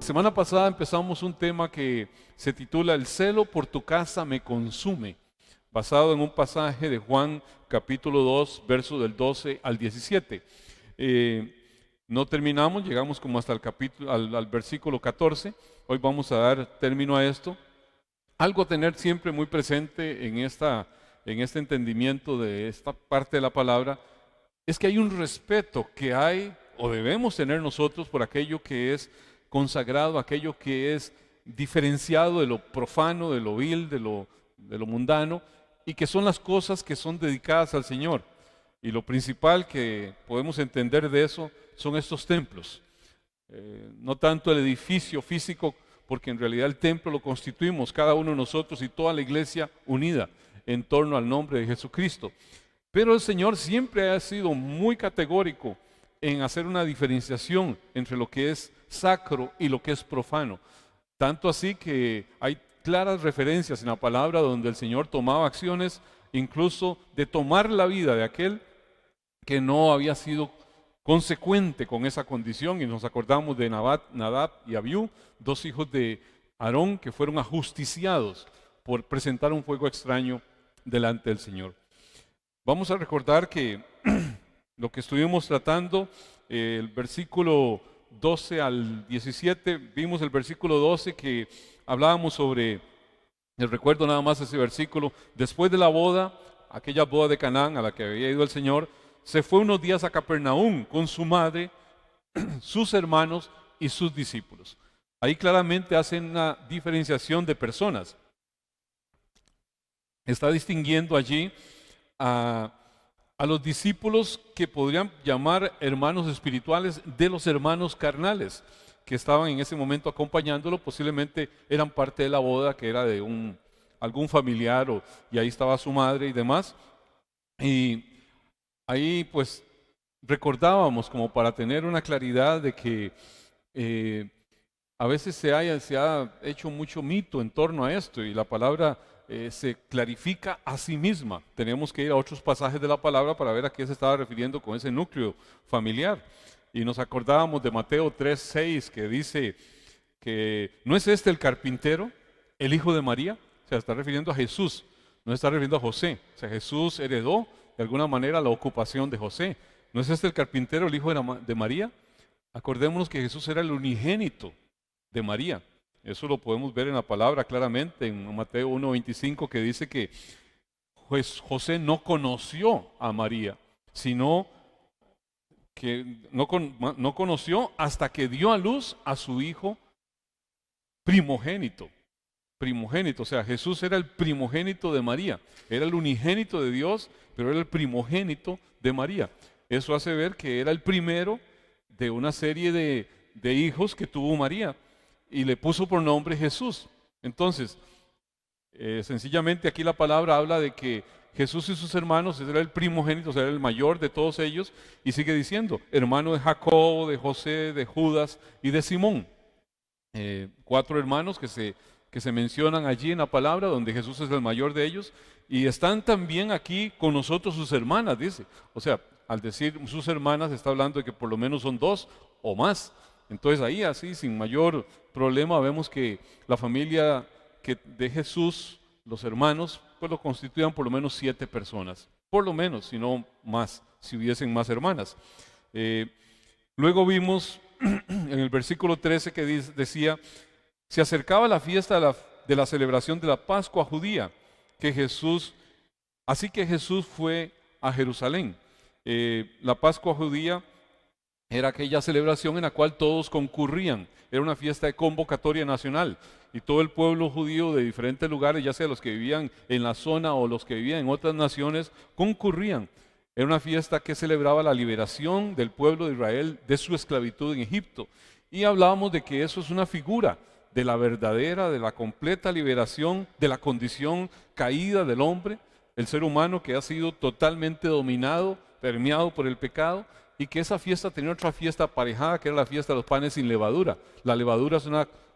semana pasada empezamos un tema que se titula El celo por tu casa me consume, basado en un pasaje de Juan capítulo 2, versos del 12 al 17. No terminamos, llegamos como hasta el capítulo, al versículo 14. Hoy vamos a dar término a esto. Algo a tener siempre muy presente en este entendimiento de esta parte de la palabra es que hay un respeto que hay o debemos tener nosotros por aquello que es consagrado, aquello que es diferenciado de lo profano, de lo vil, de lo mundano, y que son las cosas que son dedicadas al Señor. Y lo principal que podemos entender de eso son estos templos. No tanto el edificio físico, porque en realidad el templo lo constituimos cada uno de nosotros y toda la iglesia unida en torno al nombre de Jesucristo. Pero el Señor siempre ha sido muy categórico en hacer una diferenciación entre lo que es sacro y lo que es profano. Tanto así que hay claras referencias en la palabra donde el Señor tomaba acciones incluso de tomar la vida de aquel que no había sido consecuente con esa condición, y nos acordamos de Nadab y Abiú, dos hijos de Aarón que fueron ajusticiados por presentar un fuego extraño delante del Señor. Vamos a recordar que lo que estuvimos tratando, el versículo 12 al 17, vimos el versículo 12 que hablábamos sobre, el recuerdo nada más ese versículo, después de la boda, aquella boda de Canaán a la que había ido el Señor, se fue unos días a Capernaum con su madre, sus hermanos y sus discípulos. Ahí claramente hacen una diferenciación de personas. Está distinguiendo allí a los discípulos que podrían llamar hermanos espirituales de los hermanos carnales que estaban en ese momento acompañándolo. Posiblemente eran parte de la boda, que era de algún familiar, y ahí estaba su madre y demás. Y ahí pues recordábamos, como para tener una claridad de que a veces se ha hecho mucho mito en torno a esto, y la palabra se clarifica a sí misma. Tenemos que ir a otros pasajes de la palabra para ver a qué se estaba refiriendo con ese núcleo familiar. Y nos acordábamos de Mateo 3:6, que dice que no es este el carpintero, el hijo de María. O sea, está refiriendo a Jesús, no está refiriendo a José. O sea, Jesús heredó de alguna manera la ocupación de José. ¿No es este el carpintero, el hijo de María? Acordémonos que Jesús era el unigénito de María. Eso lo podemos ver en la palabra claramente en Mateo 1:25, que dice que José no conoció a María, sino que no conoció hasta que dio a luz a su hijo primogénito. Primogénito, o sea, Jesús era el primogénito de María, era el unigénito de Dios, pero era el primogénito de María. Eso hace ver que era el primero de una serie de hijos que tuvo María, y le puso por nombre Jesús. Entonces, sencillamente aquí la palabra habla de que Jesús y sus hermanos era el primogénito, o sea, era el mayor de todos ellos, y sigue diciendo, hermano de Jacobo, de José, de Judas y de Simón. 4 hermanos que se mencionan allí en la palabra, donde Jesús es el mayor de ellos, y están también aquí con nosotros sus hermanas, dice. O sea, al decir sus hermanas está hablando de que por lo menos son 2 o más. Entonces ahí así, sin mayor problema, vemos que la familia de Jesús, los hermanos, pues lo constituían por lo menos 7 personas. Por lo menos, si no más, si hubiesen más hermanas. Luego vimos en el versículo 13 que decía, se acercaba la fiesta de la celebración de la Pascua judía, así que Jesús fue a Jerusalén. La Pascua judía era aquella celebración en la cual todos concurrían, era una fiesta de convocatoria nacional, y todo el pueblo judío de diferentes lugares, ya sea los que vivían en la zona o los que vivían en otras naciones, concurrían. Era una fiesta que celebraba la liberación del pueblo de Israel de su esclavitud en Egipto, y hablábamos de que eso es una figura de la verdadera, de la completa liberación de la condición caída del hombre, el ser humano que ha sido totalmente dominado, permeado por el pecado, y que esa fiesta tenía otra fiesta aparejada, que era la fiesta de los panes sin levadura. La levadura es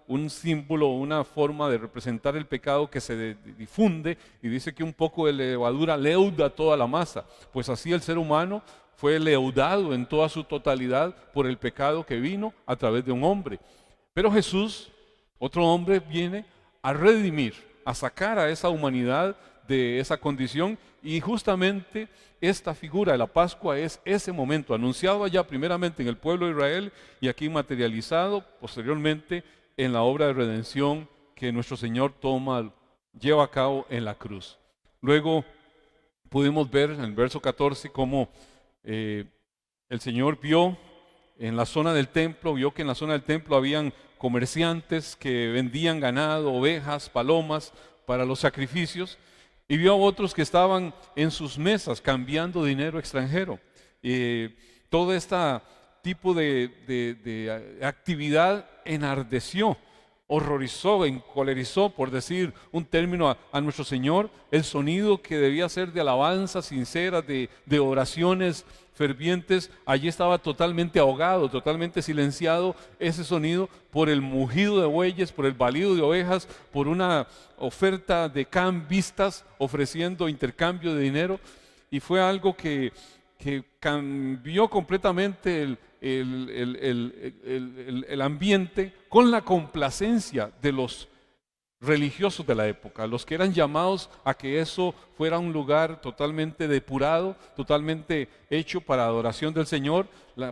un símbolo, una forma de representar el pecado que se difunde, y dice que un poco de levadura leuda toda la masa. Pues así el ser humano fue leudado en toda su totalidad por el pecado que vino a través de un hombre. Pero Jesús, otro hombre, viene a redimir, a sacar a esa humanidad de esa condición, y justamente esta figura de la Pascua es ese momento, anunciado ya primeramente en el pueblo de Israel y aquí materializado posteriormente en la obra de redención que nuestro Señor lleva a cabo en la cruz. Luego pudimos ver en el verso 14 cómo el Señor vio en la zona del templo, vio que en la zona del templo habían comerciantes que vendían ganado, ovejas, palomas para los sacrificios, y vio a otros que estaban en sus mesas cambiando dinero extranjero. Todo este tipo de actividad enardeció, horrorizó, encolerizó, por decir un término, a nuestro Señor. El sonido que debía ser de alabanza sincera, de oraciones fervientes, allí estaba totalmente ahogado, totalmente silenciado ese sonido por el mugido de bueyes, por el balido de ovejas, por una oferta de cambistas ofreciendo intercambio de dinero, y fue algo que cambió completamente el ambiente con la complacencia de los religiosos de la época, los que eran llamados a que eso fuera un lugar totalmente depurado, totalmente hecho para adoración del Señor,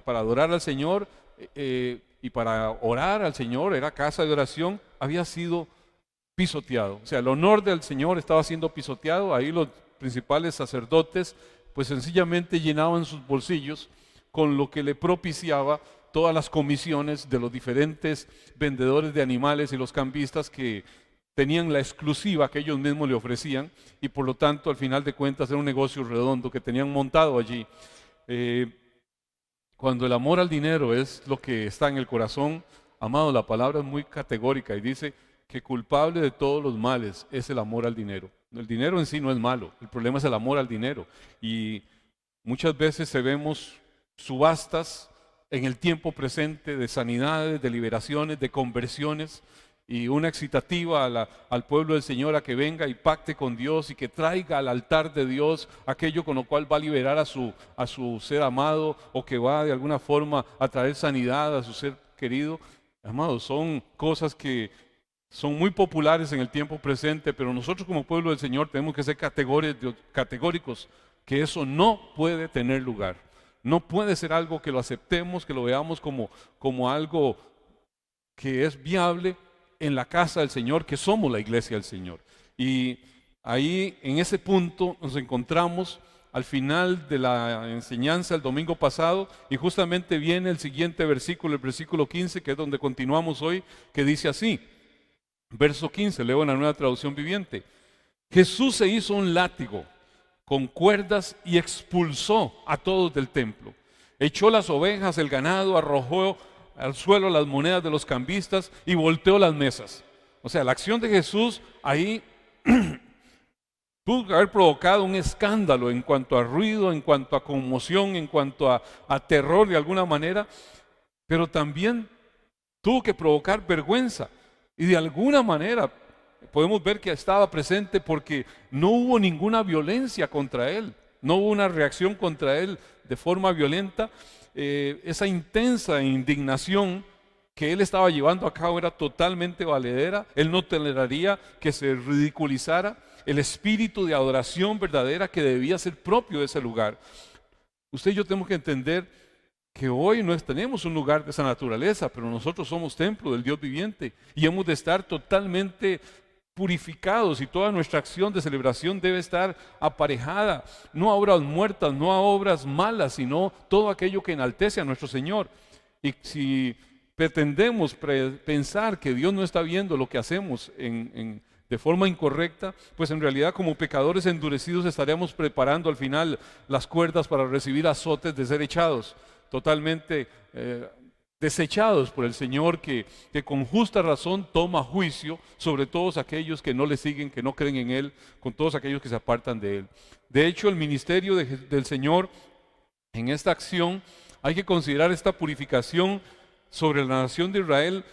para adorar al Señor y para orar al Señor, era casa de oración, había sido pisoteado. O sea, el honor del Señor estaba siendo pisoteado. Ahí los principales sacerdotes pues sencillamente llenaban sus bolsillos con lo que le propiciaba todas las comisiones de los diferentes vendedores de animales y los cambistas que tenían la exclusiva que ellos mismos le ofrecían, y por lo tanto al final de cuentas era un negocio redondo que tenían montado allí. Cuando el amor al dinero es lo que está en el corazón, amado, la palabra es muy categórica y dice que culpable de todos los males es el amor al dinero. El dinero en sí no es malo, el problema es el amor al dinero, y muchas veces vemos subastas en el tiempo presente de sanidades, de liberaciones, de conversiones, y una excitativa al pueblo del Señor a que venga y pacte con Dios y que traiga al altar de Dios aquello con lo cual va a liberar a su ser amado, o que va de alguna forma a traer sanidad a su ser querido. Amados, son cosas que son muy populares en el tiempo presente, pero nosotros como pueblo del Señor tenemos que ser categóricos que eso no puede tener lugar. No puede ser algo que lo aceptemos, que lo veamos como algo que es viable en la casa del Señor, que somos la iglesia del Señor. Y ahí, en ese punto, nos encontramos al final de la enseñanza el domingo pasado, y justamente viene el siguiente versículo, el versículo 15, que es donde continuamos hoy, que dice así, verso 15, leo en la Nueva Traducción Viviente: Jesús se hizo un látigo con cuerdas y expulsó a todos del templo. Echó las ovejas, el ganado, arrojó al suelo las monedas de los cambistas y volteó las mesas. O sea, la acción de Jesús ahí pudo haber provocado un escándalo en cuanto a ruido, en cuanto a conmoción, en cuanto a terror de alguna manera, pero también tuvo que provocar vergüenza, y de alguna manera podemos ver que estaba presente porque no hubo ninguna violencia contra él, no hubo una reacción contra él de forma violenta. Esa intensa indignación que él estaba llevando a cabo era totalmente valedera. Él no toleraría que se ridiculizara el espíritu de adoración verdadera que debía ser propio de ese lugar. Usted y yo tenemos que entender que hoy no tenemos un lugar de esa naturaleza, pero nosotros somos templo del Dios viviente y hemos de estar totalmente purificados, y toda nuestra acción de celebración debe estar aparejada no a obras muertas, no a obras malas, sino todo aquello que enaltece a nuestro Señor. Y si pretendemos pensar que Dios no está viendo lo que hacemos de forma incorrecta, pues en realidad como pecadores endurecidos estaremos preparando al final las cuerdas para recibir azotes de ser echados, totalmente desechados por el Señor, que con justa razón toma juicio sobre todos aquellos que no le siguen, que no creen en Él, con todos aquellos que se apartan de Él. De hecho, el ministerio del Señor en esta acción, hay que considerar esta purificación sobre la nación de Israel.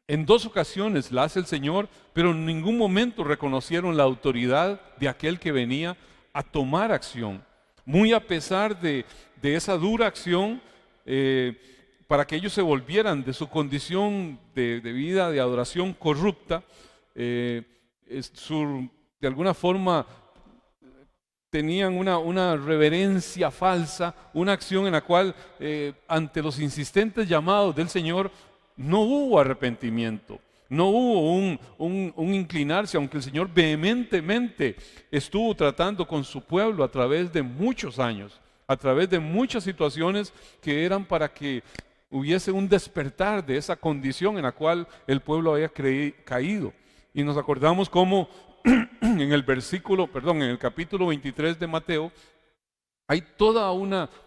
En dos ocasiones la hace el Señor, pero en ningún momento reconocieron la autoridad de aquel que venía a tomar acción. Muy a pesar de esa dura acción, para que ellos se volvieran de su condición de vida de adoración corrupta, de alguna forma tenían una reverencia falsa, una acción en la cual ante los insistentes llamados del Señor no hubo arrepentimiento, no hubo un inclinarse, aunque el Señor vehementemente estuvo tratando con su pueblo a través de muchos años, a través de muchas situaciones que eran para que hubiese un despertar de esa condición en la cual el pueblo había caído. Y nos acordamos cómo en el capítulo 23 de Mateo, hay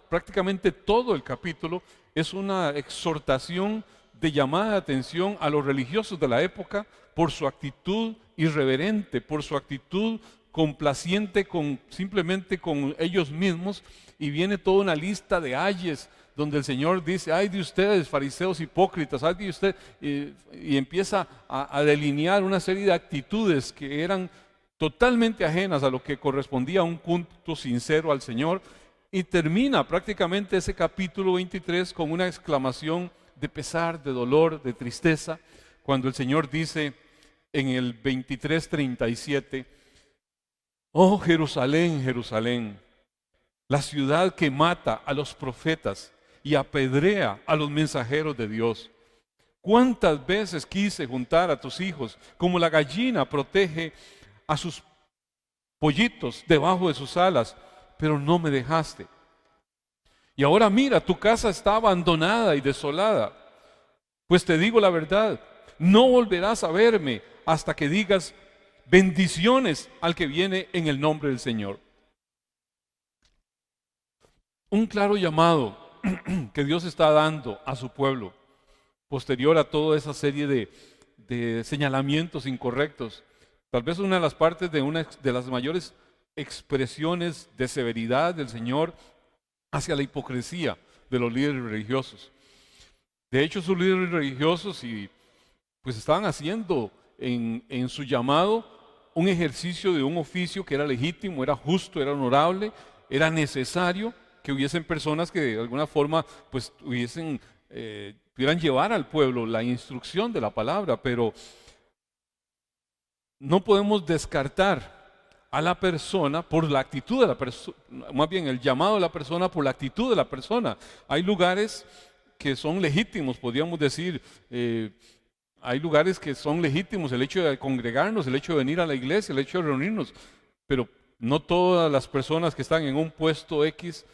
prácticamente todo el capítulo es una exhortación de llamada de atención a los religiosos de la época por su actitud irreverente, por su actitud complaciente simplemente con ellos mismos, y viene toda una lista de ayes donde el Señor dice: ay de ustedes, fariseos hipócritas, ay de ustedes, y empieza a delinear una serie de actitudes que eran totalmente ajenas a lo que correspondía a un culto sincero al Señor, y termina prácticamente ese capítulo 23 con una exclamación de pesar, de dolor, de tristeza, cuando el Señor dice en el 23:37: oh Jerusalén, Jerusalén, la ciudad que mata a los profetas y apedrea a los mensajeros de Dios. ¿Cuántas veces quise juntar a tus hijos como la gallina protege a sus pollitos debajo de sus alas, pero no me dejaste? Y ahora mira, tu casa está abandonada y desolada. Pues te digo la verdad, no volverás a verme hasta que digas: bendiciones al que viene en el nombre del Señor. Un claro llamado que Dios está dando a su pueblo, posterior a toda esa serie de señalamientos incorrectos. Tal vez una de las partes de una de las mayores expresiones de severidad del Señor hacia la hipocresía de los líderes religiosos. De hecho, sus líderes religiosos pues estaban haciendo en su llamado un ejercicio de un oficio que era legítimo, era justo, era honorable, era necesario que hubiesen personas que de alguna forma pues pudieran llevar al pueblo la instrucción de la palabra, pero no podemos descartar a la persona por la actitud de la persona, más bien el llamado de la persona por la actitud de la persona. Hay lugares que son legítimos, podríamos decir, hay lugares que son legítimos, el hecho de congregarnos, el hecho de venir a la iglesia, el hecho de reunirnos, pero no todas las personas que están en un puesto X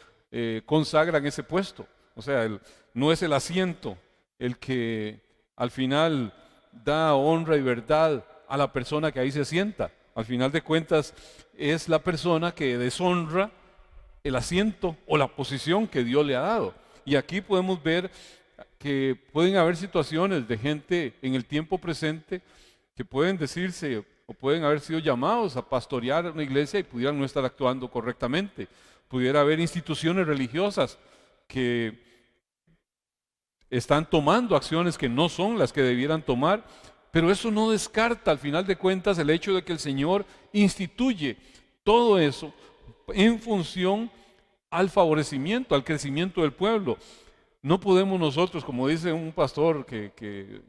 consagran ese puesto. O sea, no es el asiento el que al final da honra y verdad a la persona que ahí se sienta. Al final de cuentas es la persona que deshonra el asiento o la posición que Dios le ha dado. Y aquí podemos ver que pueden haber situaciones de gente en el tiempo presente que pueden decirse o pueden haber sido llamados a pastorear una iglesia y pudieran no estar actuando correctamente. Pudiera haber instituciones religiosas que están tomando acciones que no son las que debieran tomar, pero eso no descarta al final de cuentas el hecho de que el Señor instituye todo eso en función al favorecimiento, al crecimiento del pueblo. No podemos nosotros, como dice un pastor que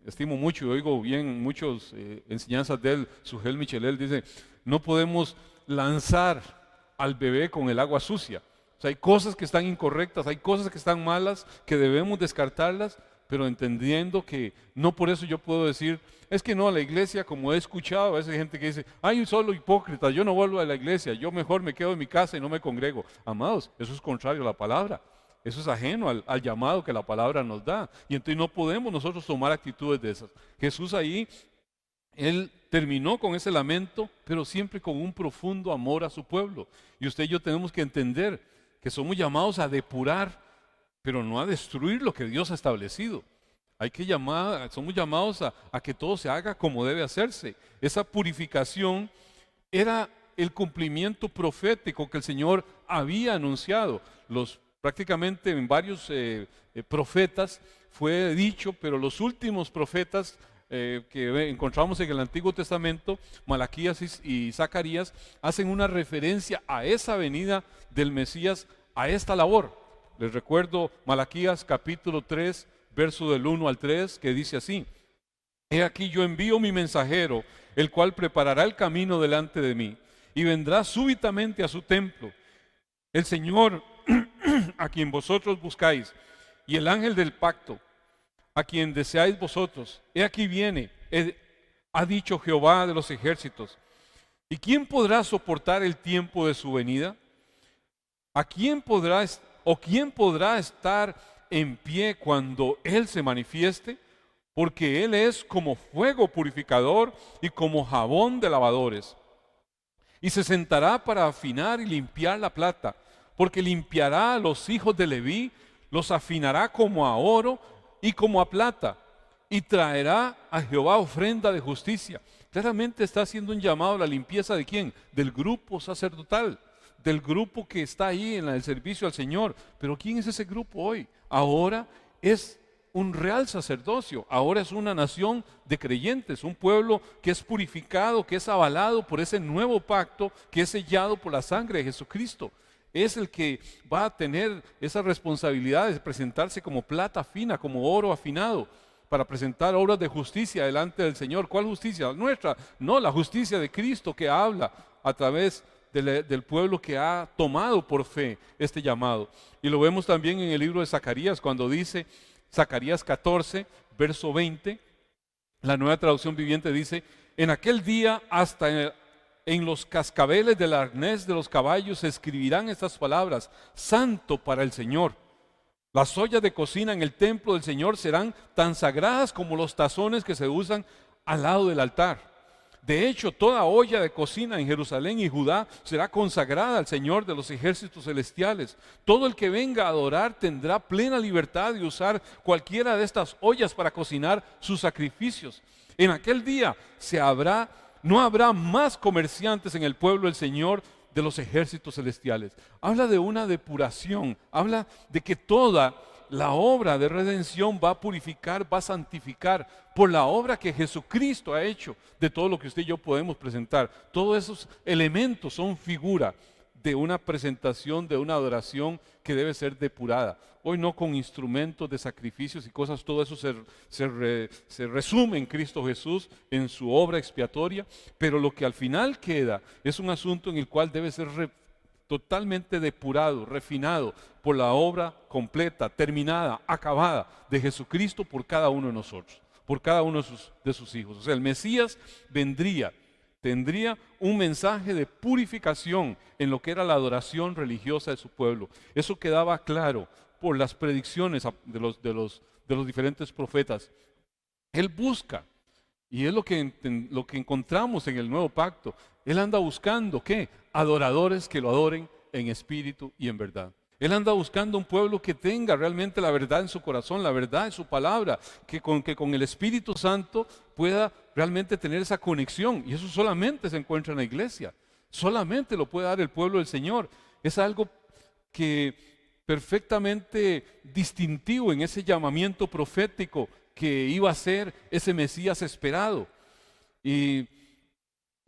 estimo mucho y oigo bien muchas enseñanzas de él, Sugel Michelel, dice: no podemos lanzar al bebé con el agua sucia. O sea, hay cosas que están incorrectas, hay cosas que están malas, que debemos descartarlas, pero entendiendo que no por eso yo puedo decir: es que no, a la iglesia, como he escuchado a veces gente que dice: ay, solo hipócrita, yo no vuelvo a la iglesia, yo mejor me quedo en mi casa y no me congrego. Amados, eso es contrario a la palabra, eso es ajeno al llamado que la palabra nos da, y entonces no podemos nosotros tomar actitudes de esas. Jesús ahí, Él terminó con ese lamento, pero siempre con un profundo amor a su pueblo, y usted y yo tenemos que entender que somos llamados a depurar, pero no a destruir lo que Dios ha establecido. Somos llamados a que todo se haga como debe hacerse. Esa purificación era el cumplimiento profético que el Señor había anunciado. Prácticamente en varios profetas fue dicho, pero los últimos profetas que encontramos en el Antiguo Testamento, Malaquías y Zacarías, hacen una referencia a esa venida del Mesías, a esta labor. Les recuerdo Malaquías capítulo 3, verso del 1 al 3, que dice así: He aquí yo envío mi mensajero, el cual preparará el camino delante de mí, y vendrá súbitamente a su templo. El Señor a quien vosotros buscáis, y el ángel del pacto, a quien deseáis vosotros, he aquí viene, ha dicho Jehová de los ejércitos. ¿Y quién podrá soportar el tiempo de su venida? ¿A quién podrá estar en pie cuando Él se manifieste? Porque Él es como fuego purificador y como jabón de lavadores. Y se sentará para afinar y limpiar la plata, porque limpiará a los hijos de Leví, los afinará como a oro y como a plata, y traerá a Jehová ofrenda de justicia. Claramente está haciendo un llamado a la limpieza ¿de quién? Del grupo sacerdotal, del grupo que está ahí en el servicio al Señor. Pero ¿quién es ese grupo hoy? Ahora es un real sacerdocio, ahora es una nación de creyentes, un pueblo que es purificado, que es avalado por ese nuevo pacto, que es sellado por la sangre de Jesucristo. Es el que va a tener esa responsabilidad de presentarse como plata fina, como oro afinado, para presentar obras de justicia delante del Señor. ¿Cuál justicia? Nuestra. No, la justicia de Cristo, que habla a través del pueblo que ha tomado por fe este llamado. Y lo vemos también en el libro de Zacarías, cuando dice, Zacarías 14, verso 20, la Nueva Traducción Viviente dice: En aquel día hasta en los cascabeles del arnés de los caballos se escribirán estas palabras: Santo para el Señor. Las ollas de cocina en el templo del Señor serán tan sagradas como los tazones que se usan al lado del altar. De hecho, toda olla de cocina en Jerusalén y Judá será consagrada al Señor de los ejércitos celestiales. Todo el que venga a adorar tendrá plena libertad de usar cualquiera de estas ollas para cocinar sus sacrificios. En aquel día no habrá más comerciantes en el pueblo del Señor de los ejércitos celestiales. Habla de una depuración, habla de que toda la obra de redención va a purificar, va a santificar por la obra que Jesucristo ha hecho de todo lo que usted y yo podemos presentar. Todos esos elementos son figura de una presentación, de una adoración que debe ser depurada. Hoy no con instrumentos de sacrificios y cosas, todo eso se resume en Cristo Jesús, en su obra expiatoria, pero lo que al final queda es un asunto en el cual debe ser totalmente depurado, refinado por la obra completa, terminada, acabada de Jesucristo por cada uno de nosotros, por cada uno de sus hijos. O sea, el Mesías tendría un mensaje de purificación en lo que era la adoración religiosa de su pueblo. Eso quedaba claro por las predicciones de los diferentes profetas. Él busca, y es lo que encontramos en el nuevo pacto. Él anda buscando, ¿qué? Adoradores que lo adoren en espíritu y en verdad. Él anda buscando un pueblo que tenga realmente la verdad en su corazón, la verdad en su palabra, que con el Espíritu Santo pueda realmente tener esa conexión. Y eso solamente se encuentra en la iglesia, solamente lo puede dar el pueblo del Señor. Es algo que perfectamente distintivo en ese llamamiento profético que iba a ser ese Mesías esperado. Y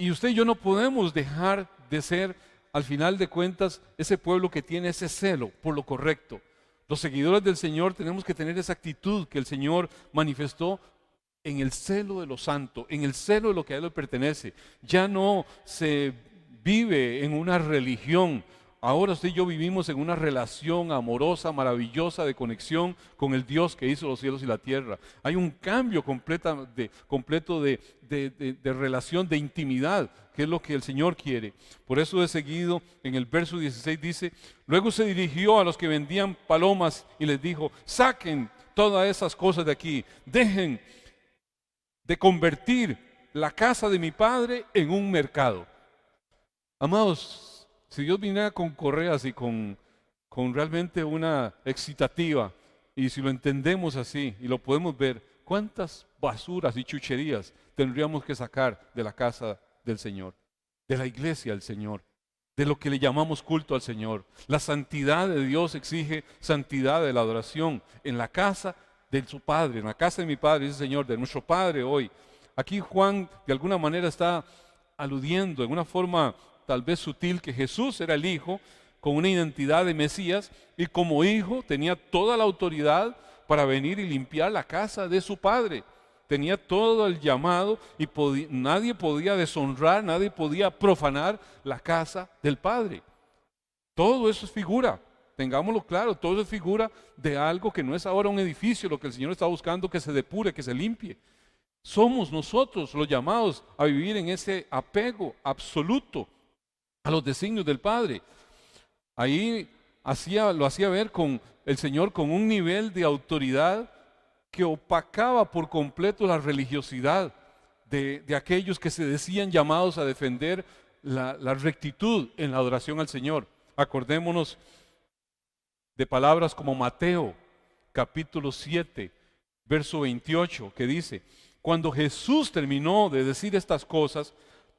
usted y yo no podemos dejar de ser, al final de cuentas, ese pueblo que tiene ese celo por lo correcto. Los seguidores del Señor tenemos que tener esa actitud que el Señor manifestó en el celo de lo santo, en el celo de lo que a Él le pertenece. Ya no se vive en una religión. Ahora usted y yo vivimos en una relación amorosa, maravillosa, de conexión con el Dios que hizo los cielos y la tierra. Hay un cambio completo de relación, de intimidad, que es lo que el Señor quiere. Por eso de seguido, en el verso 16 dice: luego se dirigió a los que vendían palomas y les dijo: saquen todas esas cosas de aquí, dejen de convertir la casa de mi padre en un mercado. Amados, si Dios viniera con correas y con realmente una excitativa, y si lo entendemos así y lo podemos ver, ¿cuántas basuras y chucherías tendríamos que sacar de la casa del Señor, de la iglesia del Señor, de lo que le llamamos culto al Señor? La santidad de Dios exige santidad de la adoración en la casa de su Padre, en la casa de mi Padre, dice el Señor, de nuestro Padre hoy. Aquí Juan de alguna manera está aludiendo en una forma tal vez sutil que Jesús era el Hijo, con una identidad de Mesías, y como hijo tenía toda la autoridad para venir y limpiar la casa de su padre. Tenía todo el llamado y nadie podía deshonrar, nadie podía profanar la casa del Padre. Todo eso es figura, tengámoslo claro, todo eso es figura de algo que no es ahora un edificio, lo que el Señor está buscando que se depure, que se limpie. Somos nosotros los llamados a vivir en ese apego absoluto a los designios del Padre. Ahí lo hacía ver con el Señor con un nivel de autoridad que opacaba por completo la religiosidad de aquellos que se decían llamados a defender la rectitud en la adoración al Señor. Acordémonos de palabras como Mateo, capítulo 7, verso 28, que dice: cuando Jesús terminó de decir estas cosas,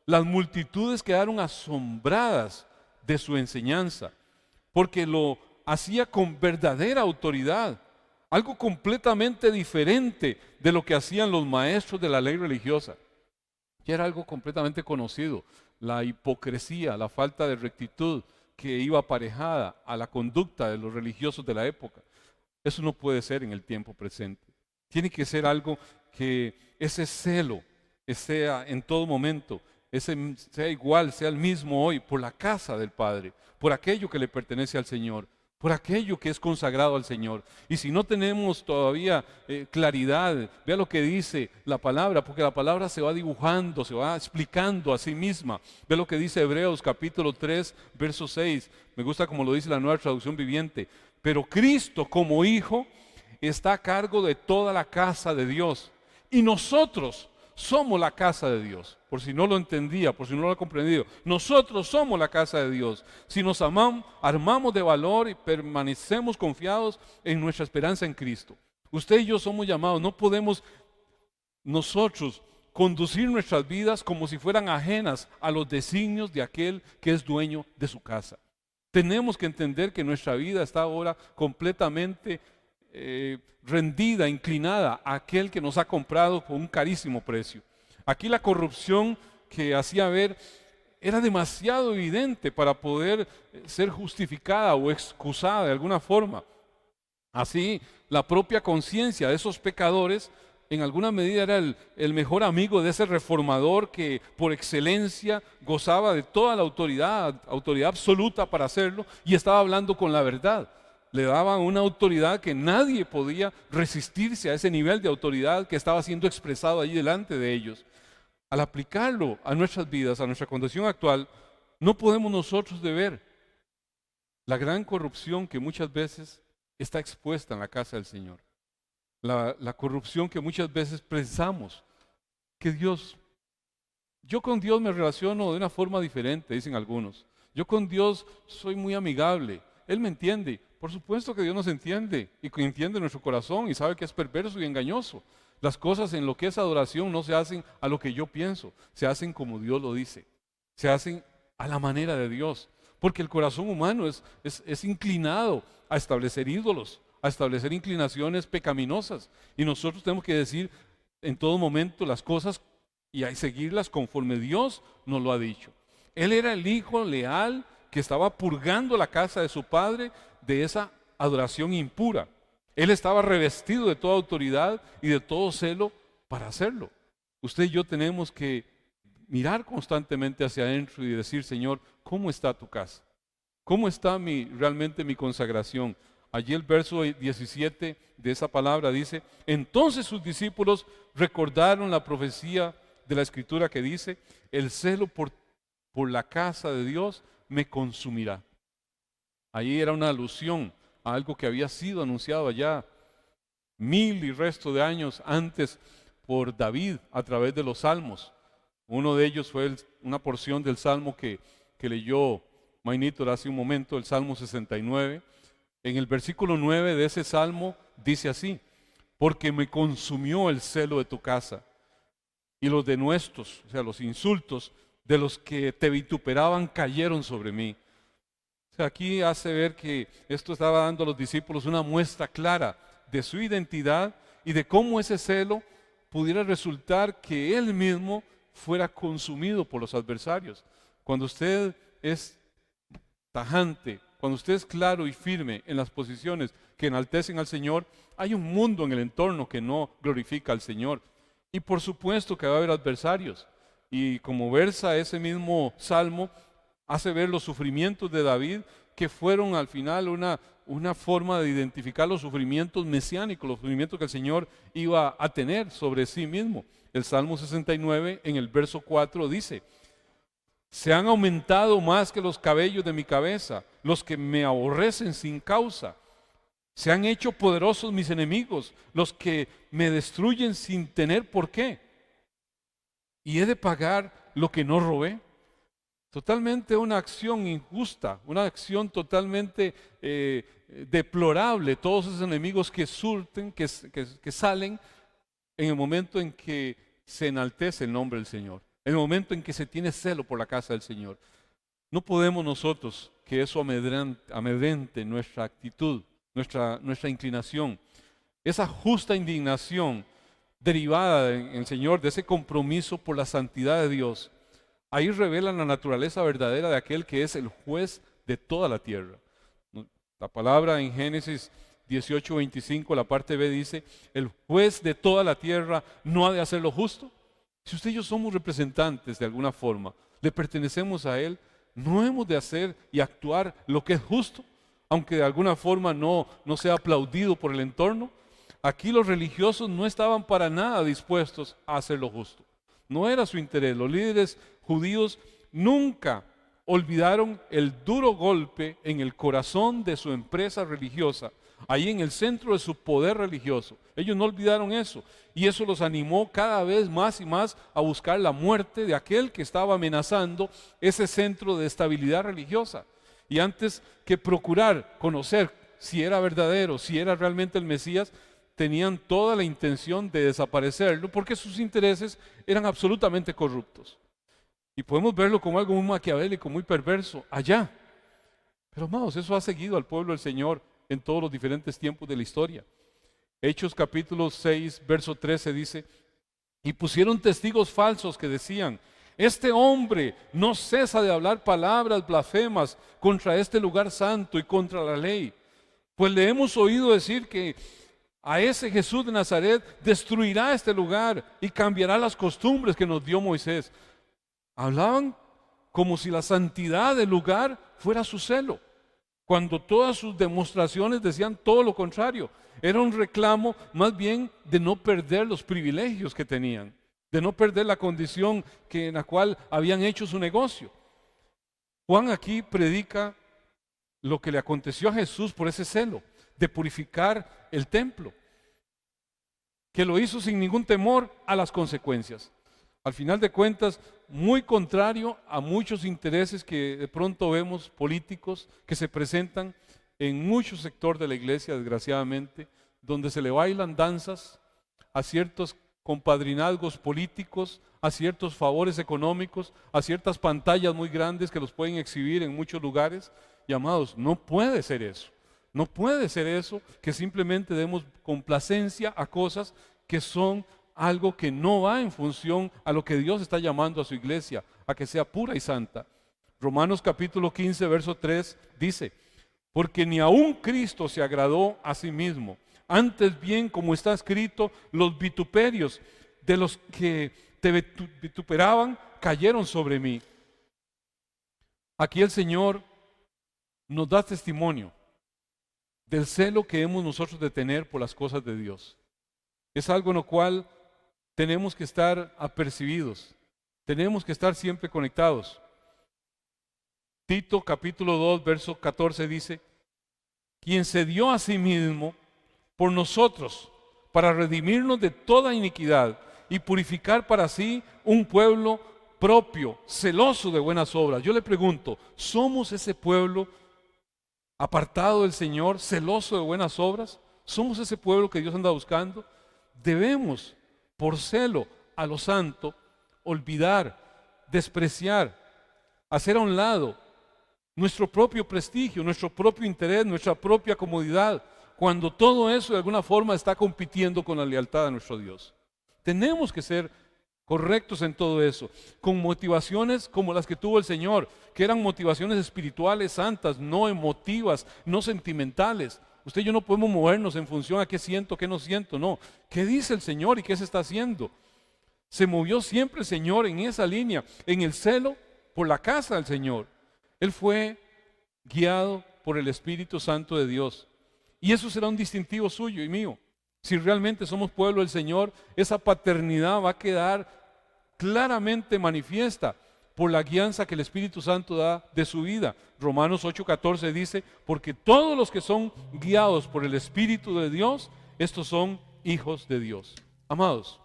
las multitudes quedaron asombradas de su enseñanza, porque lo hacía con verdadera autoridad, algo completamente diferente de lo que hacían los maestros de la ley religiosa. Y era algo completamente conocido, la hipocresía, la falta de rectitud que iba aparejada a la conducta de los religiosos de la época. Eso no puede ser en el tiempo presente. Tiene que ser algo que ese celo sea en todo momento, sea igual, sea el mismo hoy, por la casa del Padre, por aquello que le pertenece al Señor, por aquello que es consagrado al Señor. Y si no tenemos todavía claridad, vea lo que dice la palabra, porque la palabra se va dibujando, se va explicando a sí misma. Vea lo que dice Hebreos capítulo 3, verso 6. Me gusta como lo dice la Nueva Traducción Viviente. Pero Cristo como Hijo está a cargo de toda la casa de Dios. Y nosotros somos la casa de Dios. Por si no lo entendía, por si no lo ha comprendido, nosotros somos la casa de Dios. Si nos armamos de valor y permanecemos confiados en nuestra esperanza en Cristo. Usted y yo somos llamados, no podemos nosotros conducir nuestras vidas como si fueran ajenas a los designios de aquel que es dueño de su casa. Tenemos que entender que nuestra vida está ahora completamente rendida, inclinada a aquel que nos ha comprado con un carísimo precio. Aquí la corrupción que hacía ver era demasiado evidente para poder ser justificada o excusada de alguna forma. Así, la propia conciencia de esos pecadores en alguna medida era el mejor amigo de ese reformador que por excelencia gozaba de toda la autoridad absoluta para hacerlo, y estaba hablando con la verdad. Le daban una autoridad que nadie podía resistirse a ese nivel de autoridad que estaba siendo expresado allí delante de ellos. Al aplicarlo a nuestras vidas, a nuestra condición actual, no podemos nosotros de ver la gran corrupción que muchas veces está expuesta en la casa del Señor. La corrupción que muchas veces pensamos que yo con Dios me relaciono de una forma diferente, dicen algunos. Yo con Dios soy muy amigable, Él me entiende. Por supuesto que Dios nos entiende y que entiende nuestro corazón y sabe que es perverso y engañoso. Las cosas en lo que es adoración no se hacen a lo que yo pienso, se hacen como Dios lo dice, se hacen a la manera de Dios, porque el corazón humano es inclinado a establecer ídolos, a establecer inclinaciones pecaminosas, y nosotros tenemos que decir en todo momento las cosas y seguirlas conforme Dios nos lo ha dicho. Él era el hijo leal que estaba purgando la casa de su padre de esa adoración impura. Él estaba revestido de toda autoridad y de todo celo para hacerlo. Usted y yo tenemos que mirar constantemente hacia adentro y decir: Señor, ¿cómo está tu casa? ¿Cómo está realmente mi consagración? Allí el verso 17 de esa palabra dice: entonces sus discípulos recordaron la profecía de la Escritura que dice: el celo por la casa de Dios me consumirá. Allí era una alusión a algo que había sido anunciado allá 1000 y resto de años antes por David a través de los salmos. Uno de ellos fue una porción del salmo que leyó Maynito hace un momento, el Salmo 69. En el versículo 9 de ese salmo dice así: porque me consumió el celo de tu casa y los denuestos, o sea, los insultos de los que te vituperaban cayeron sobre mí. O sea, aquí hace ver que esto estaba dando a los discípulos una muestra clara de su identidad y de cómo ese celo pudiera resultar que él mismo fuera consumido por los adversarios. Cuando usted es tajante cuando usted es claro y firme en las posiciones que enaltecen al Señor, hay un mundo en el entorno que no glorifica al Señor. Y por supuesto que va a haber adversarios. Y como versa ese mismo salmo, hace ver los sufrimientos de David, que fueron al final una forma de identificar los sufrimientos mesiánicos, los sufrimientos que el Señor iba a tener sobre sí mismo. El Salmo 69 en el verso 4 dice: se han aumentado más que los cabellos de mi cabeza, los que me aborrecen sin causa. Se han hecho poderosos mis enemigos, los que me destruyen sin tener por qué. Y he de pagar lo que no robé. Totalmente una acción injusta, una acción totalmente deplorable. Todos esos enemigos que surten, que salen en el momento en que se enaltece el nombre del Señor, en el momento en que se tiene celo por la casa del Señor. No podemos nosotros que eso amedrente nuestra actitud, nuestra inclinación. Esa justa indignación derivada en el Señor de ese compromiso por la santidad de Dios, ahí revela la naturaleza verdadera de aquel que es el juez de toda la tierra. La palabra en Génesis 18:25, la parte B dice: el juez de toda la tierra no ha de hacer lo justo. Si usted y yo somos representantes de alguna forma, le pertenecemos a Él, no hemos de hacer y actuar lo que es justo, aunque de alguna forma no sea aplaudido por el entorno. Aquí los religiosos no estaban para nada dispuestos a hacer lo justo. No era su interés. Los líderes judíos nunca olvidaron el duro golpe en el corazón de su empresa religiosa, ahí en el centro de su poder religioso. Ellos no olvidaron eso, y eso los animó cada vez más y más a buscar la muerte de aquel que estaba amenazando ese centro de estabilidad religiosa. Y antes que procurar conocer si era verdadero, si era realmente el Mesías, tenían toda la intención de desaparecerlo, porque sus intereses eran absolutamente corruptos. Y podemos verlo como algo muy maquiavélico, muy perverso, allá. Pero amados, eso ha seguido al pueblo del Señor en todos los diferentes tiempos de la historia. Hechos capítulo 6, verso 13 dice: y pusieron testigos falsos que decían: este hombre no cesa de hablar palabras blasfemas contra este lugar santo y contra la ley. Pues le hemos oído decir que a ese Jesús de Nazaret destruirá este lugar y cambiará las costumbres que nos dio Moisés. Hablaban como si la santidad del lugar fuera su celo, cuando todas sus demostraciones decían todo lo contrario. Era un reclamo más bien de no perder los privilegios que tenían, de no perder la condición en la cual habían hecho su negocio. Juan aquí predica lo que le aconteció a Jesús por ese celo de purificar el templo, que lo hizo sin ningún temor a las consecuencias. Al final de cuentas, muy contrario a muchos intereses que de pronto vemos políticos que se presentan en muchos sectores de la iglesia, desgraciadamente, donde se le bailan danzas a ciertos compadrinazgos políticos, a ciertos favores económicos, a ciertas pantallas muy grandes que los pueden exhibir en muchos lugares. Y amados, no puede ser eso. No puede ser eso, que simplemente demos complacencia a cosas que son algo que no va en función a lo que Dios está llamando a su iglesia, a que sea pura y santa. Romanos capítulo 15, verso 3 dice: porque ni aun Cristo se agradó a sí mismo, antes bien, como está escrito, los vituperios de los que te vituperaban cayeron sobre mí. Aquí el Señor nos da testimonio del celo que hemos nosotros de tener por las cosas de Dios. Es algo en lo cual tenemos que estar apercibidos, tenemos que estar siempre conectados. Tito capítulo 2, verso 14 dice: quien se dio a sí mismo por nosotros para redimirnos de toda iniquidad y purificar para sí un pueblo propio, celoso de buenas obras. Yo le pregunto, ¿somos ese pueblo apartado del Señor, celoso de buenas obras? ¿Somos ese pueblo que Dios anda buscando? Debemos, por celo a lo santo, olvidar, despreciar, hacer a un lado nuestro propio prestigio, nuestro propio interés, nuestra propia comodidad, cuando todo eso de alguna forma está compitiendo con la lealtad de nuestro Dios. Tenemos que ser correctos en todo eso, con motivaciones como las que tuvo el Señor, que eran motivaciones espirituales santas, no emotivas, no sentimentales. Usted y yo no podemos movernos en función a qué siento, qué no siento, no. ¿Qué dice el Señor y qué se está haciendo? Se movió siempre el Señor en esa línea, en el celo por la casa del Señor. Él fue guiado por el Espíritu Santo de Dios. Y eso será un distintivo suyo y mío. Si realmente somos pueblo del Señor, esa paternidad va a quedar claramente manifiesta por la guianza que el Espíritu Santo da de su vida. Romanos 8:14 dice, porque todos los que son guiados por el Espíritu de Dios, estos son hijos de Dios. Amados,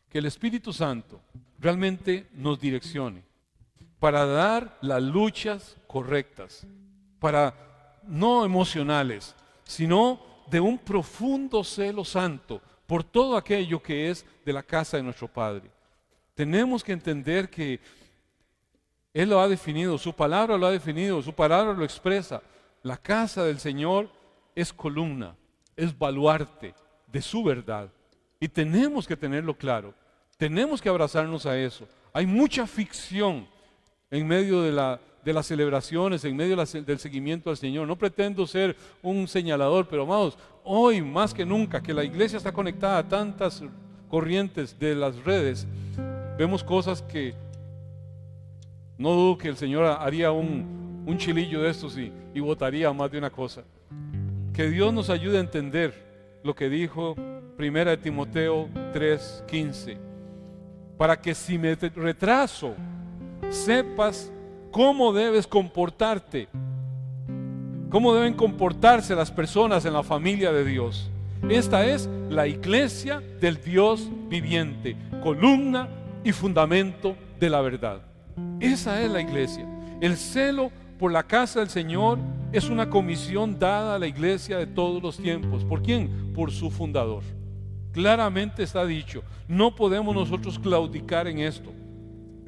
que el Espíritu Santo realmente nos direccione para dar las luchas correctas, para no emocionales, sino de un profundo celo santo por todo aquello que es de la casa de nuestro Padre. Tenemos que entender que Él lo ha definido, su palabra lo ha definido, su palabra lo expresa. La casa del Señor es columna, es baluarte de su verdad. Y tenemos que tenerlo claro, tenemos que abrazarnos a eso. Hay mucha ficción en medio de las celebraciones, en medio del seguimiento al Señor. No pretendo ser un señalador, pero amados, hoy más que nunca que la iglesia está conectada a tantas corrientes de las redes, vemos cosas que no dudo que el Señor haría un chilillo de estos y votaría más de una cosa. Que Dios nos ayude a entender lo que dijo 1 Timoteo 3:15, para que si me retraso, sepas cómo debes comportarte, cómo deben comportarse las personas en la familia de Dios. Esta es la iglesia del Dios viviente, columna y fundamento de la verdad. Esa es la iglesia. El celo por la casa del Señor es una comisión dada a la iglesia de todos los tiempos. ¿Por quién? Por su fundador. Claramente está dicho, no podemos nosotros claudicar en esto.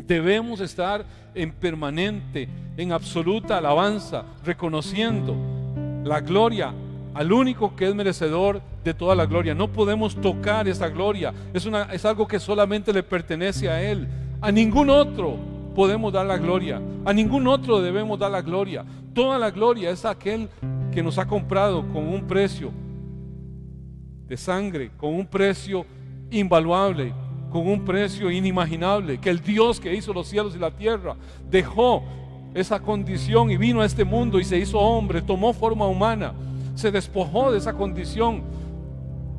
Debemos estar en permanente, en absoluta alabanza, reconociendo la gloria al único que es merecedor de toda la gloria. No podemos tocar esa gloria, es algo que solamente le pertenece a Él. A ningún otro podemos dar la gloria, a ningún otro debemos dar la gloria. Toda la gloria es aquel que nos ha comprado con un precio de sangre, con un precio invaluable, con un precio inimaginable, que el Dios que hizo los cielos y la tierra dejó esa condición y vino a este mundo y se hizo hombre, tomó forma humana, se despojó de esa condición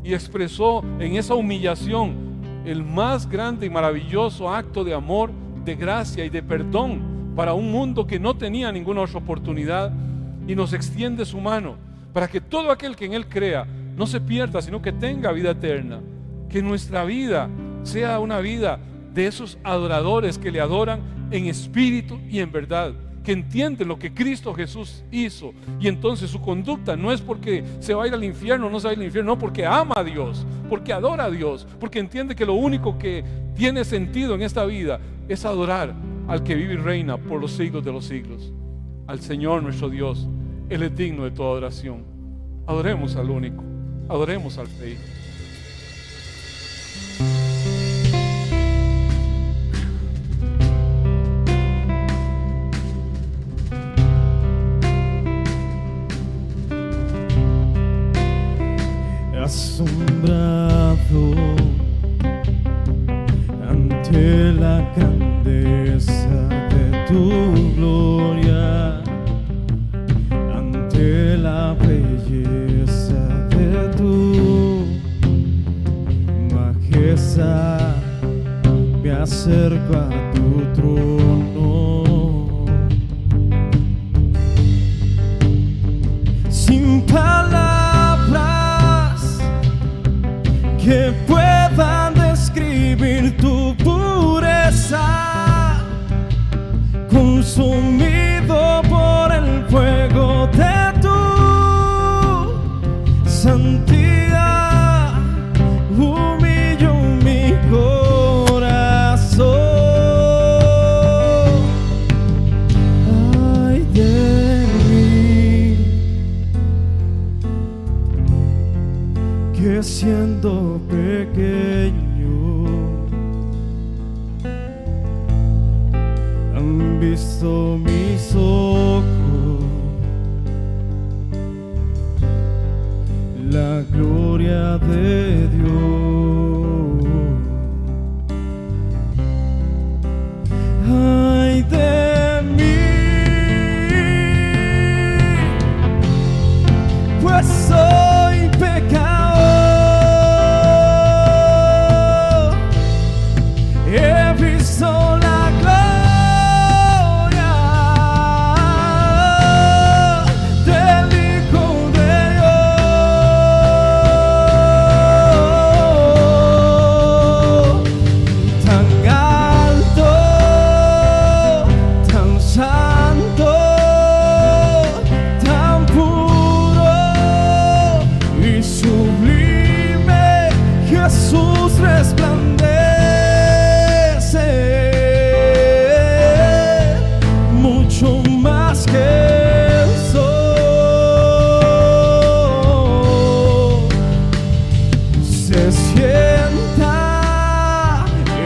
y expresó en esa humillación el más grande y maravilloso acto de amor, de gracia y de perdón para un mundo que no tenía ninguna otra oportunidad, y nos extiende su mano para que todo aquel que en Él crea no se pierda, sino que tenga vida eterna. Que nuestra vida sea una vida de esos adoradores que le adoran en espíritu y en verdad, que entienden lo que Cristo Jesús hizo, y entonces su conducta no es porque se va a ir al infierno o no se va a ir al infierno, no, porque ama a Dios, porque adora a Dios, porque entiende que lo único que tiene sentido en esta vida es adorar al que vive y reina por los siglos de los siglos, al Señor nuestro Dios. Él es digno de toda adoración. Adoremos al único, adoremos al Rey. Asombrado ante la grandeza de tu gloria, ante la belleza de tu majestad, me acerco a tu trono sin palabras que puedan describir tu pureza, consumido por el fuego de tu santidad, humillo mi corazón. Ay de mí, que siendo pequeño visto mis ojos la gloria de Dios. Ay de mí, pues soy pecador. He visto la gloria del Hijo de Dios, tan alto, tan santo, tan puro y sublime. Jesús resplandece mucho más que el sol. Se sienta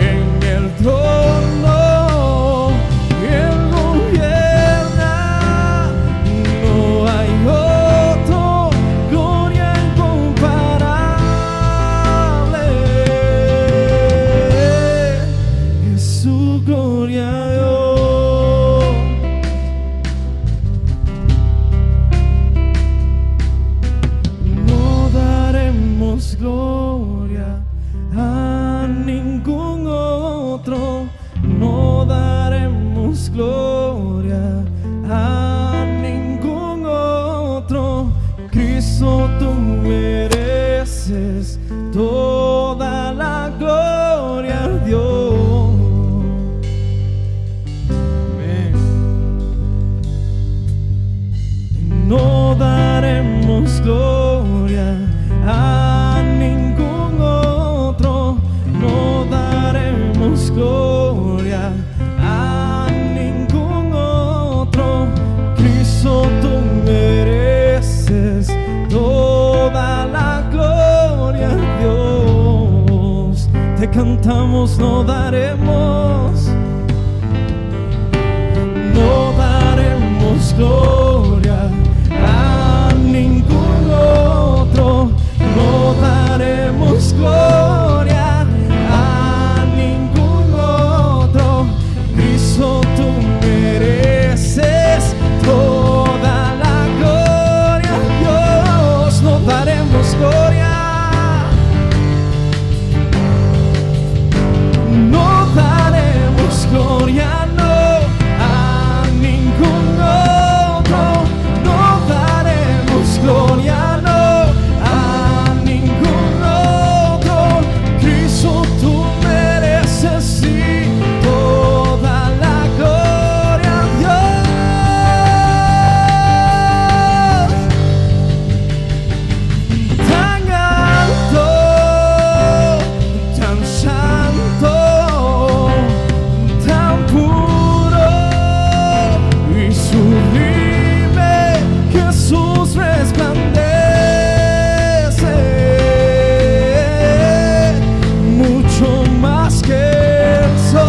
en el trono y él gobierna. No hay otro, gloria incomparable. Es su gloria, Dios. No daremos gloria a ningún otro, no daremos gloria a ningún otro. Cristo, tú mereces toda la gloria, Dios. Amén. No daremos gloria a ningún otro, no daremos gloria a ningún otro. Cristo, tú mereces toda la gloria, Dios. Te cantamos, no daremos gloria a ningún otro, no daremos gloria a ningún otro. Cristo, tú mereces toda la gloria, Dios. No daremos gloria, no daremos gloria, no, a ningún otro, no daremos gloria, no, a ningún otro. Cristo, tú mereces, sí, toda la gloria, Dios. Tan alto, tan santo, tan puro y sublime. Jesús resplandece mucho más que el sol.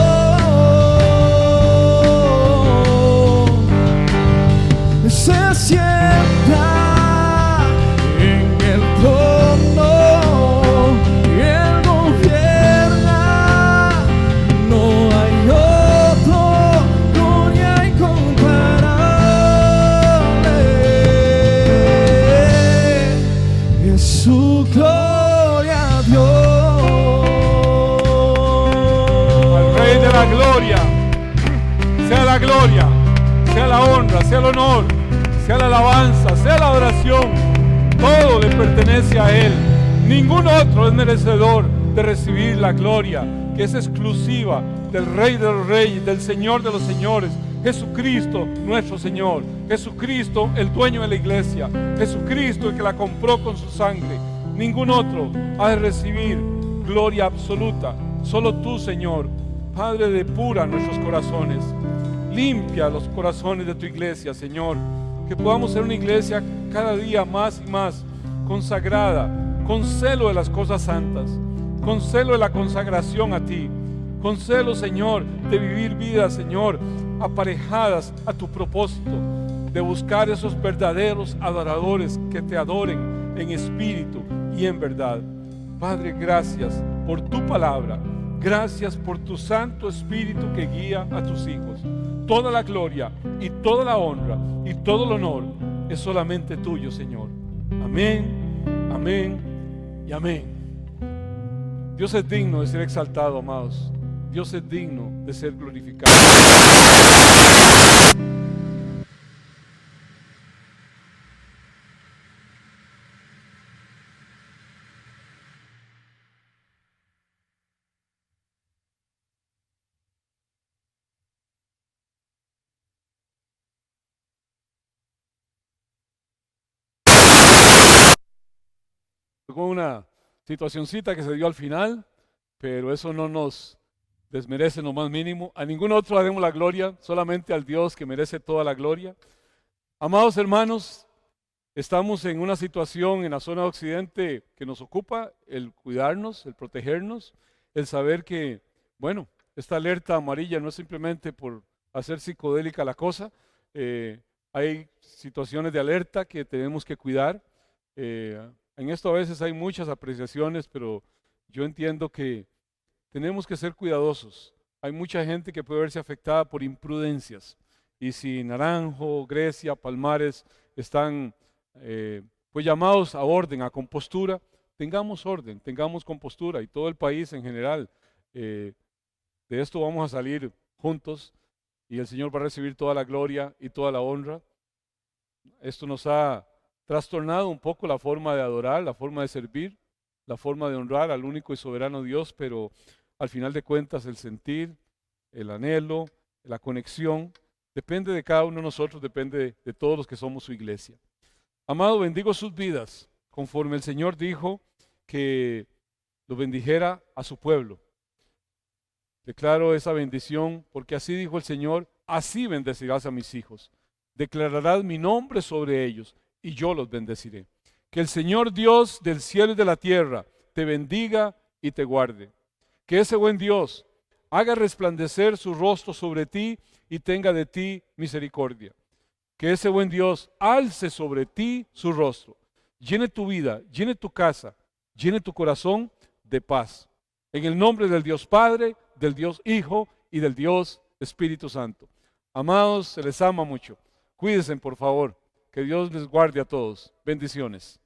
Se sienta en el trono y él gobierna. No hay otro, gloria incomparable. Es su gloria, Dios. Al Rey de la Gloria, sea la gloria, sea la honra, sea el honor, sea la alabanza, sea la adoración. Todo le pertenece a Él. Ningún otro es merecedor de recibir la gloria que es exclusiva del Rey de los Reyes, del Señor de los Señores, Jesucristo nuestro Señor, Jesucristo el dueño de la iglesia, Jesucristo el que la compró con su sangre. Ningún otro ha de recibir gloria absoluta, solo tú, Señor. Padre, depura nuestros corazones, limpia los corazones de tu iglesia, Señor, que podamos ser una iglesia cada día más y más consagrada, con celo de las cosas santas, con celo de la consagración a ti, con celo, Señor, de vivir vida, Señor, aparejadas a tu propósito de buscar esos verdaderos adoradores que te adoren en espíritu y en verdad. Padre, gracias por tu palabra. Gracias por tu Santo Espíritu que guía a tus hijos. Toda la gloria y toda la honra y todo el honor es solamente tuyo, Señor. Amén, amén y amén. Dios es digno de ser exaltado, amados. Dios es digno de ser glorificado. Con una situacioncita que se dio al final, pero eso no nos desmerece lo más mínimo. A ningún otro daremos la gloria, solamente al Dios que merece toda la gloria. Amados hermanos, estamos en una situación en la zona de Occidente que nos ocupa, el cuidarnos, el protegernos, el saber que, bueno, esta alerta amarilla no es simplemente por hacer psicodélica la cosa, hay situaciones de alerta que tenemos que cuidar. En esto a veces hay muchas apreciaciones, pero yo entiendo que tenemos que ser cuidadosos. Hay mucha gente que puede verse afectada por imprudencias. Y si Naranjo, Grecia, Palmares están pues llamados a orden, a compostura, tengamos orden, tengamos compostura y todo el país en general. De esto vamos a salir juntos y el Señor va a recibir toda la gloria y toda la honra. Esto nos ha trastornado un poco la forma de adorar, la forma de servir, la forma de honrar al único y soberano Dios, pero al final de cuentas el sentir, el anhelo, la conexión, depende de cada uno de nosotros, depende de todos los que somos su iglesia. Amado, bendigo sus vidas, conforme el Señor dijo que lo bendijera a su pueblo. Declaro esa bendición, porque así dijo el Señor, así bendecirás a mis hijos. Declararás mi nombre sobre ellos y yo los bendeciré. Que el Señor Dios del cielo y de la tierra te bendiga y te guarde. Que ese buen Dios haga resplandecer su rostro sobre ti y tenga de ti misericordia. Que ese buen Dios alce sobre ti su rostro, llene tu vida, llene tu casa, llene tu corazón de paz. En el nombre del Dios Padre, del Dios Hijo y del Dios Espíritu Santo. Amados, se les ama mucho. Cuídense, por favor. Que Dios les guarde a todos. Bendiciones.